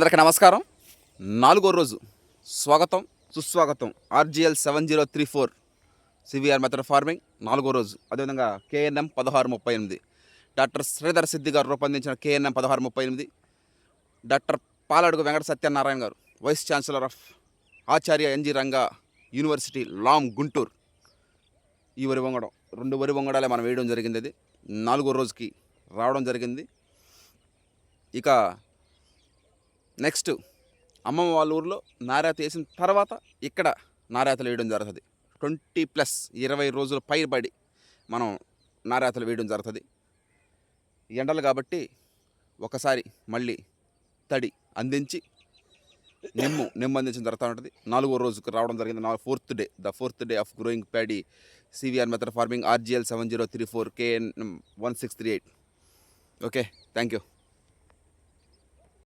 అందరికీ నమస్కారం. 4వ రోజు స్వాగతం సుస్వాగతం. RGL 7034 సివిఆర్ మెథడ్ ఫార్మింగ్ 4వ రోజు. అదేవిధంగా KNM 1638 డాక్టర్ శ్రీధర్ సిద్ధి గారు రూపొందించిన KNM 1638, డాక్టర్ పాలడుగు వెంకట సత్యనారాయణ గారు vice chancellor of Acharya NG Ranga university Lam Guntur. ఈ వరి వంగడం 2 వరి వంగడాలే మనం వేయడం జరిగింది. అది 4వ రోజుకి రావడం జరిగింది. ఇక నెక్స్ట్ అమ్మమ్మ వాళ్ళ ఊరిలో నారాత వేసిన తర్వాత ఇక్కడ నారాతలు వేయడం జరుగుతుంది. 20 రోజుల పైబడి మనం నారాతలు వేయడం జరుగుతుంది. ఎండలు కాబట్టి ఒకసారి మళ్ళీ తడి అందించి నెమ్ము అందించిన జరుగుతూ ఉంటుంది. 4వ రోజుకు రావడం జరిగింది. The fourth day of growing paddy CVR method farming RGL 7034 KNM 1638. Okay, thank you.